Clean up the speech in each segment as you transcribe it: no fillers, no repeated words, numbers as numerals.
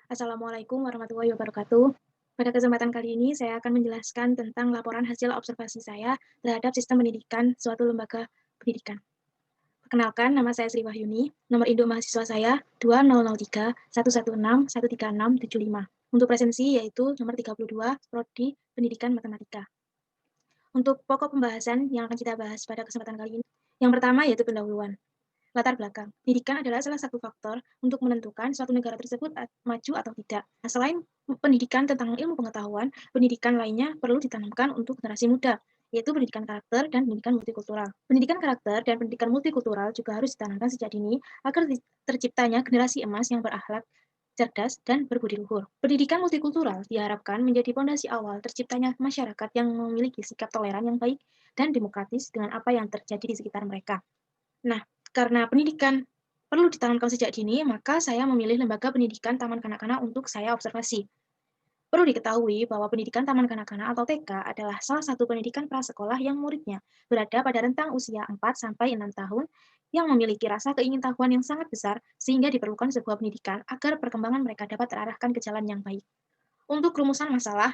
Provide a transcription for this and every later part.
Assalamualaikum warahmatullahi wabarakatuh. Pada kesempatan kali ini, saya akan menjelaskan tentang laporan hasil observasi saya terhadap sistem pendidikan suatu lembaga pendidikan. Perkenalkan, nama saya Sri Wahyuni, nomor induk mahasiswa saya 2003 116 13675. Untuk presensi yaitu nomor 32, Prodi Pendidikan Matematika. Untuk pokok pembahasan yang akan kita bahas pada kesempatan kali ini, yang pertama yaitu pendahuluan. Latar belakang. Pendidikan adalah salah satu faktor untuk menentukan suatu negara tersebut maju atau tidak. Nah, selain pendidikan tentang ilmu pengetahuan, pendidikan lainnya perlu ditanamkan untuk generasi muda, yaitu pendidikan karakter dan pendidikan multikultural. Pendidikan karakter dan pendidikan multikultural juga harus ditanamkan sejak dini agar terciptanya generasi emas yang berakhlak, cerdas, dan berbudi luhur. Pendidikan multikultural diharapkan menjadi fondasi awal terciptanya masyarakat yang memiliki sikap toleran yang baik dan demokratis dengan apa yang terjadi di sekitar mereka. Nah, karena pendidikan perlu ditanamkan sejak dini, maka saya memilih lembaga pendidikan Taman Kanak-kanak untuk saya observasi. Perlu diketahui bahwa pendidikan Taman Kanak-kanak atau TK adalah salah satu pendidikan prasekolah yang muridnya berada pada rentang usia 4-6 tahun yang memiliki rasa keingintahuan yang sangat besar sehingga diperlukan sebuah pendidikan agar perkembangan mereka dapat terarahkan ke jalan yang baik. Untuk rumusan masalah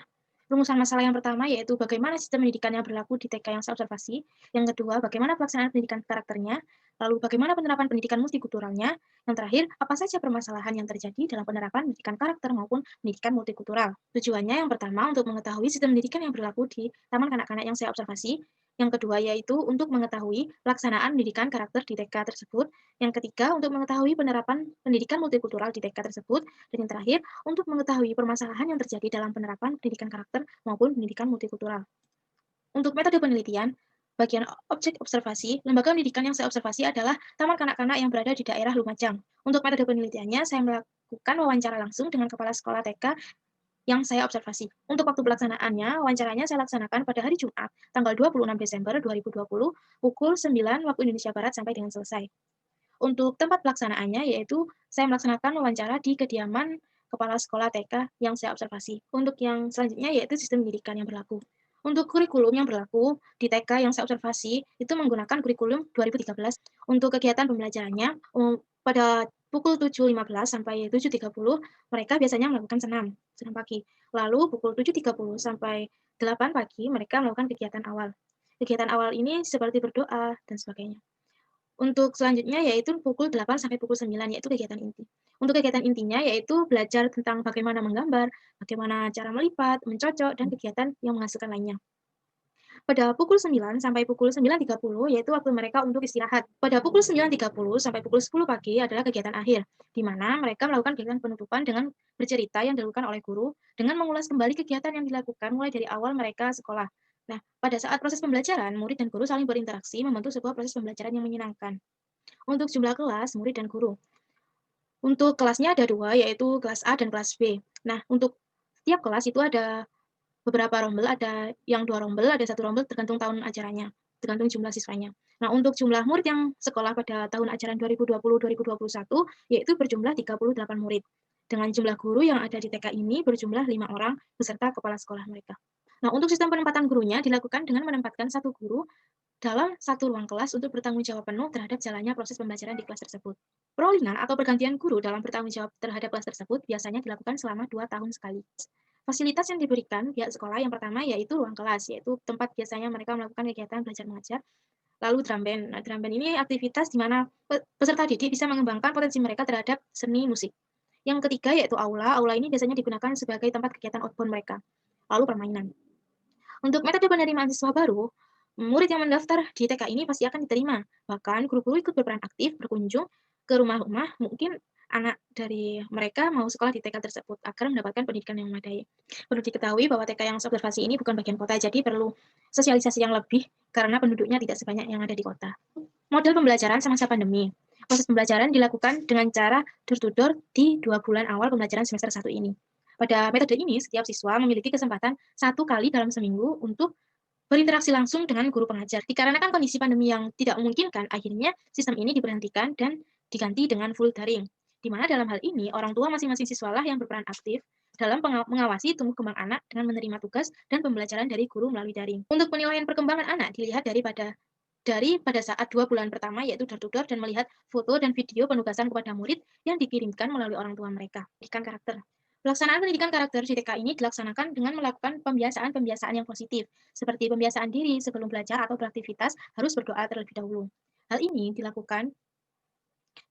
yang pertama yaitu bagaimana sistem pendidikan yang berlaku di TK yang saya observasi, yang kedua bagaimana pelaksanaan pendidikan karakternya, lalu bagaimana penerapan pendidikan multikulturalnya, yang terakhir apa saja permasalahan yang terjadi dalam penerapan pendidikan karakter maupun pendidikan multikultural. Tujuannya yang pertama untuk mengetahui sistem pendidikan yang berlaku di taman kanak-kanak yang saya observasi, yang kedua yaitu untuk mengetahui pelaksanaan pendidikan karakter di TK tersebut, yang ketiga untuk mengetahui penerapan pendidikan multikultural di TK tersebut, dan yang terakhir untuk mengetahui permasalahan yang terjadi dalam penerapan pendidikan karakter maupun pendidikan multikultural. Untuk metode penelitian, bagian objek observasi, lembaga pendidikan yang saya observasi adalah Taman Kanak-kanak yang berada di daerah Lumajang. Untuk metode penelitiannya, saya melakukan wawancara langsung dengan kepala sekolah TK yang saya observasi. Untuk waktu pelaksanaannya, wawancaranya saya laksanakan pada hari Jumat, tanggal 26 Desember 2020, pukul 9 waktu Indonesia Barat sampai dengan selesai. Untuk tempat pelaksanaannya, yaitu saya melaksanakan wawancara di kediaman kepala sekolah TK yang saya observasi. Untuk yang selanjutnya yaitu sistem pendidikan yang berlaku. Untuk kurikulum yang berlaku di TK yang saya observasi, itu menggunakan kurikulum 2013. Untuk kegiatan pembelajarannya, pada pukul 7.15 sampai 7.30, mereka biasanya melakukan senam pagi. Lalu pukul 7.30 sampai 8 pagi, mereka melakukan kegiatan awal. Kegiatan awal ini seperti berdoa dan sebagainya. Untuk selanjutnya yaitu pukul 8 sampai pukul 9, yaitu kegiatan inti. Untuk kegiatan intinya yaitu belajar tentang bagaimana menggambar, bagaimana cara melipat, mencocok, dan kegiatan yang menghasilkan lainnya. Pada pukul 9 sampai pukul 9.30 yaitu waktu mereka untuk istirahat. Pada pukul 9.30 sampai pukul 10 pagi adalah kegiatan akhir, di mana mereka melakukan kegiatan penutupan dengan bercerita yang dilakukan oleh guru, dengan mengulas kembali kegiatan yang dilakukan mulai dari awal mereka sekolah. Nah, pada saat proses pembelajaran, murid dan guru saling berinteraksi membentuk sebuah proses pembelajaran yang menyenangkan. Untuk jumlah kelas, murid dan guru. Untuk kelasnya ada dua, yaitu kelas A dan kelas B. Nah, untuk setiap kelas itu ada beberapa rombel, ada yang 2 rombel, ada 1 rombel tergantung tahun ajaranya, tergantung jumlah siswanya. Nah, untuk jumlah murid yang sekolah pada tahun ajaran 2020-2021, yaitu berjumlah 38 murid. Dengan jumlah guru yang ada di TK ini berjumlah 5 orang beserta kepala sekolah mereka. Nah, untuk sistem penempatan gurunya dilakukan dengan menempatkan satu guru dalam satu ruang kelas untuk bertanggung jawab penuh terhadap jalannya proses pembelajaran di kelas tersebut. Peralihan atau pergantian guru dalam bertanggung jawab terhadap kelas tersebut biasanya dilakukan selama 2 tahun sekali. Fasilitas yang diberikan pihak sekolah yang pertama yaitu ruang kelas, yaitu tempat biasanya mereka melakukan kegiatan belajar mengajar, lalu drum band. Nah, drum band ini aktivitas di mana peserta didik bisa mengembangkan potensi mereka terhadap seni musik. Yang ketiga yaitu aula. Aula ini biasanya digunakan sebagai tempat kegiatan outbound mereka. Lalu permainan. Untuk metode penerimaan siswa baru, murid yang mendaftar di TK ini pasti akan diterima. Bahkan guru-guru ikut berperan aktif berkunjung ke rumah-rumah, mungkin anak dari mereka mau sekolah di TK tersebut agar mendapatkan pendidikan yang memadai. Perlu diketahui bahwa TK yang observasi ini bukan bagian kota, jadi perlu sosialisasi yang lebih karena penduduknya tidak sebanyak yang ada di kota. Model pembelajaran semasa pandemi. Proses pembelajaran dilakukan dengan cara door to door di 2 bulan awal pembelajaran semester 1 ini. Pada metode ini, setiap siswa memiliki kesempatan 1 kali dalam seminggu untuk berinteraksi langsung dengan guru pengajar. Dikarenakan kondisi pandemi yang tidak memungkinkan, akhirnya sistem ini diberhentikan dan diganti dengan full daring. Di mana dalam hal ini, orang tua masing-masing siswalah yang berperan aktif dalam mengawasi tumbuh kembang anak dengan menerima tugas dan pembelajaran dari guru melalui daring. Untuk penilaian perkembangan anak dilihat dari pada saat 2 bulan pertama yaitu door to door dan melihat foto dan video penugasan kepada murid yang dikirimkan melalui orang tua mereka. Pendidikan karakter. Pelaksanaan pendidikan karakter di TK ini dilaksanakan dengan melakukan pembiasaan-pembiasaan yang positif, seperti pembiasaan diri sebelum belajar atau beraktivitas harus berdoa terlebih dahulu. Hal ini dilakukan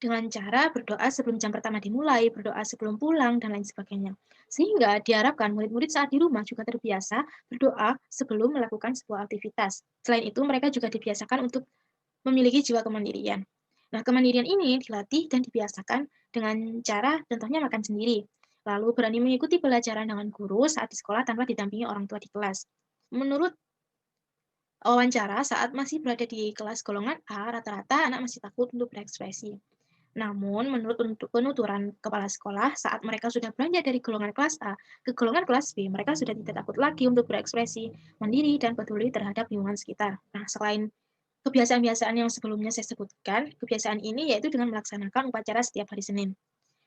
dengan cara berdoa sebelum jam pertama dimulai, berdoa sebelum pulang, dan lain sebagainya. Sehingga diharapkan murid-murid saat di rumah juga terbiasa berdoa sebelum melakukan sebuah aktivitas. Selain itu, mereka juga dibiasakan untuk memiliki jiwa kemandirian. Nah, kemandirian ini dilatih dan dibiasakan dengan cara contohnya makan sendiri. Lalu berani mengikuti pelajaran dengan guru saat di sekolah tanpa didampingi orang tua di kelas. Menurut wawancara saat masih berada di kelas golongan A, rata-rata anak masih takut untuk berekspresi. Namun, menurut penuturan kepala sekolah, saat mereka sudah beranjak dari golongan kelas A ke golongan kelas B, mereka sudah tidak takut lagi untuk berekspresi, mandiri, dan peduli terhadap lingkungan sekitar. Nah, selain kebiasaan-kebiasaan yang sebelumnya saya sebutkan, kebiasaan ini yaitu dengan melaksanakan upacara setiap hari Senin.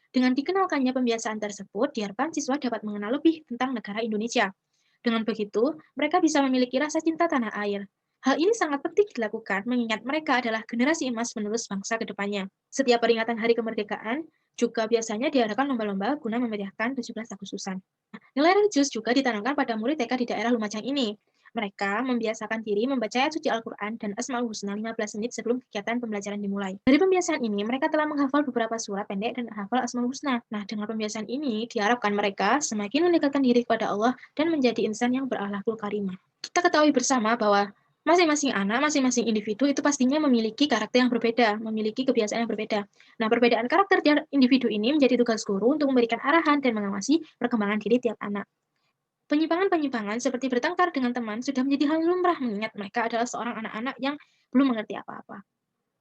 Dengan dikenalkannya pembiasaan tersebut, diharapkan siswa dapat mengenal lebih tentang negara Indonesia. Dengan begitu, mereka bisa memiliki rasa cinta tanah air. Hal ini sangat penting dilakukan mengingat mereka adalah generasi emas penerus bangsa ke depannya. Setiap peringatan Hari Kemerdekaan juga biasanya diadakan lomba-lomba guna memeriahkan 17 Agustusan. Nilai religius juga ditanamkan pada murid TK di daerah Lumajang ini. Mereka membiasakan diri membaca ayat suci Al-Quran dan Asmaul Husna 15 menit sebelum kegiatan pembelajaran dimulai. Dari pembiasaan ini, mereka telah menghafal beberapa surat pendek dan hafal Asmaul Husna. Nah, dengan pembiasaan ini, diharapkan mereka semakin mendekatkan diri kepada Allah dan menjadi insan yang berakhlakul karimah. Kita ketahui bersama bahwa masing-masing anak, masing-masing individu itu pastinya memiliki karakter yang berbeda, memiliki kebiasaan yang berbeda. Nah, perbedaan karakter tiap individu ini menjadi tugas guru untuk memberikan arahan dan mengawasi perkembangan diri tiap anak. Penyimpangan-penyimpangan seperti bertengkar dengan teman sudah menjadi hal lumrah mengingat mereka adalah seorang anak-anak yang belum mengerti apa-apa.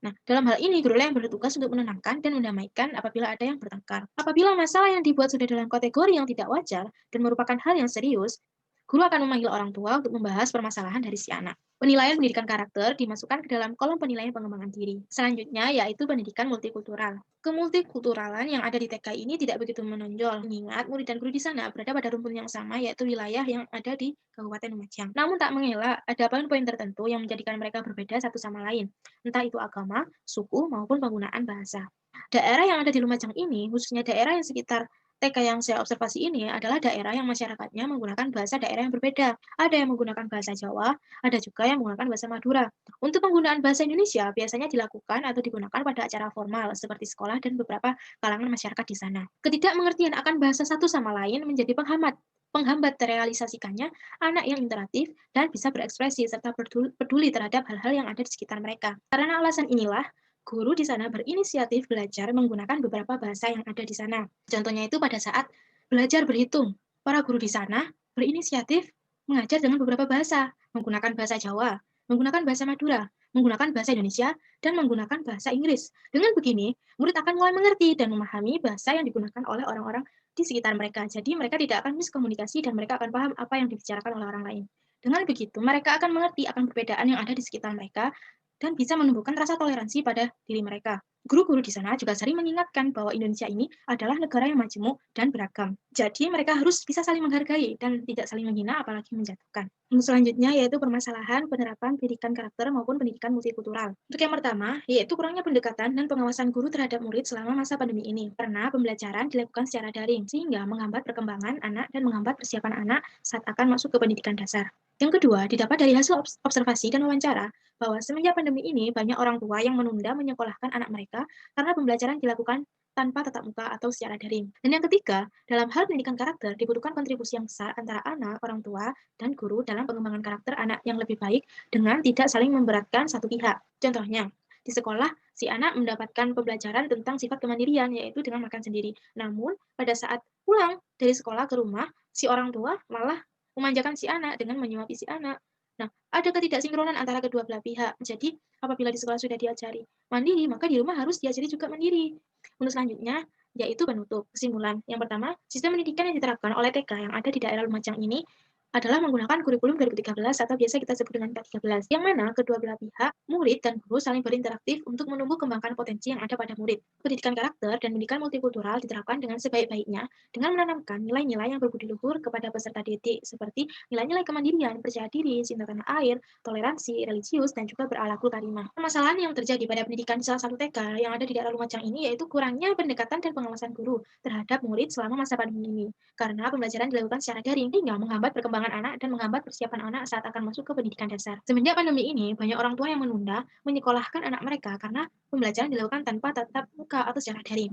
Nah, dalam hal ini, gurulah yang bertugas untuk menenangkan dan mendamaikan apabila ada yang bertengkar. Apabila masalah yang dibuat sudah dalam kategori yang tidak wajar dan merupakan hal yang serius, guru akan memanggil orang tua untuk membahas permasalahan dari si anak. Penilaian pendidikan karakter dimasukkan ke dalam kolom penilaian pengembangan diri. Selanjutnya, yaitu pendidikan multikultural. Kemultikulturalan yang ada di TK ini tidak begitu menonjol, mengingat murid dan guru di sana berada pada rumpun yang sama, yaitu wilayah yang ada di Kabupaten Lumajang. Namun tak mengelak, ada poin-poin tertentu yang menjadikan mereka berbeda satu sama lain, entah itu agama, suku, maupun penggunaan bahasa. Daerah yang ada di Lumajang ini, khususnya daerah yang sekitar TK yang saya observasi ini adalah daerah yang masyarakatnya menggunakan bahasa daerah yang berbeda. Ada yang menggunakan bahasa Jawa, ada juga yang menggunakan bahasa Madura. Untuk penggunaan bahasa Indonesia biasanya dilakukan atau digunakan pada acara formal seperti sekolah dan beberapa kalangan masyarakat di sana. Ketidakmengertian akan bahasa satu sama lain menjadi penghambat terrealisasikannya anak yang interaktif dan bisa berekspresi serta peduli terhadap hal-hal yang ada di sekitar mereka. Karena alasan inilah, guru di sana berinisiatif belajar menggunakan beberapa bahasa yang ada di sana. Contohnya itu pada saat belajar berhitung, para guru di sana berinisiatif mengajar dengan beberapa bahasa, menggunakan bahasa Jawa, menggunakan bahasa Madura, menggunakan bahasa Indonesia, dan menggunakan bahasa Inggris. Dengan begini, murid akan mulai mengerti dan memahami bahasa yang digunakan oleh orang-orang di sekitar mereka. Jadi mereka tidak akan miskomunikasi dan mereka akan paham apa yang dibicarakan oleh orang lain. Dengan begitu, mereka akan mengerti akan perbedaan yang ada di sekitar mereka dan bisa menumbuhkan rasa toleransi pada diri mereka. Guru-guru di sana juga sering mengingatkan bahwa Indonesia ini adalah negara yang majemuk dan beragam. Jadi mereka harus bisa saling menghargai dan tidak saling menghina apalagi menjatuhkan. Selanjutnya yaitu permasalahan penerapan pendidikan karakter maupun pendidikan multikultural. Untuk yang pertama, yaitu kurangnya pendekatan dan pengawasan guru terhadap murid selama masa pandemi ini. Karena pembelajaran dilakukan secara daring, sehingga menghambat perkembangan anak dan menghambat persiapan anak saat akan masuk ke pendidikan dasar. Yang kedua, didapat dari hasil observasi dan wawancara bahwa semenjak pandemi ini banyak orang tua yang menunda menyekolahkan anak mereka karena pembelajaran dilakukan tanpa tatap muka atau secara daring. Dan yang ketiga, dalam hal pendidikan karakter dibutuhkan kontribusi yang besar antara anak, orang tua, dan guru dalam pengembangan karakter anak yang lebih baik dengan tidak saling memberatkan satu pihak. Contohnya, di sekolah, si anak mendapatkan pembelajaran tentang sifat kemandirian, yaitu dengan makan sendiri. Namun, pada saat pulang dari sekolah ke rumah, si orang tua malah memanjakan si anak dengan menyuapi si anak. Nah, ada ketidaksinkronan antara kedua belah pihak. Jadi, apabila di sekolah sudah diajari mandiri, maka di rumah harus diajari juga mandiri. Untuk selanjutnya, yaitu penutup. Kesimpulan. Yang pertama, sistem pendidikan yang diterapkan oleh TK yang ada di daerah Lumajang ini adalah menggunakan kurikulum 2013 atau biasa kita sebut dengan K13, yang mana kedua belah pihak, murid dan guru saling berinteraktif untuk menumbuh kembangkan potensi yang ada pada murid. Pendidikan karakter dan pendidikan multikultural diterapkan dengan sebaik-baiknya dengan menanamkan nilai-nilai yang berbudi luhur kepada peserta didik seperti nilai-nilai kemandirian, percaya diri, cinta tanah air, toleransi, religius, dan juga berakhlakul karimah. Permasalahan yang terjadi pada pendidikan salah satu TK yang ada di daerah Lumajang ini yaitu kurangnya pendekatan dan pengawasan guru terhadap murid selama masa pandemi ini. Karena pembelajaran dilakukan secara daring, hingga menghambat perkembangan anak dan menghambat persiapan anak saat akan masuk ke pendidikan dasar. Semenjak pandemi ini, banyak orang tua yang menunda menyekolahkan anak mereka karena pembelajaran dilakukan tanpa tatap muka atau secara daring.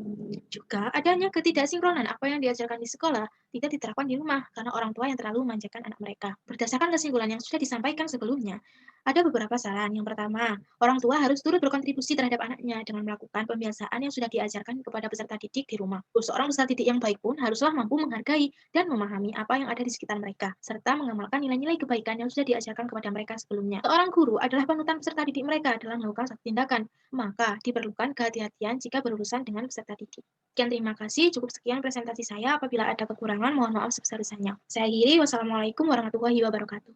Juga adanya ketidaksinkronan apa yang diajarkan di sekolah tidak diterapkan di rumah karena orang tua yang terlalu memanjakan anak mereka. Berdasarkan kesimpulan yang sudah disampaikan sebelumnya, ada beberapa saran. Yang pertama, orang tua harus turut berkontribusi terhadap anaknya dengan melakukan pembiasaan yang sudah diajarkan kepada peserta didik di rumah. Seorang peserta didik yang baik pun haruslah mampu menghargai dan memahami apa yang ada di sekitar mereka, serta mengamalkan nilai-nilai kebaikan yang sudah diajarkan kepada mereka sebelumnya. Seorang guru adalah panutan peserta didik mereka dalam melakukan satu tindakan, maka diperlukan kehati-hatian jika berurusan dengan peserta didik. Sekian, terima kasih. Cukup sekian presentasi saya. Apabila ada kekurangan, mohon maaf sebesar-besarnya. Saya akhiri. Wassalamualaikum warahmatullahi wabarakatuh.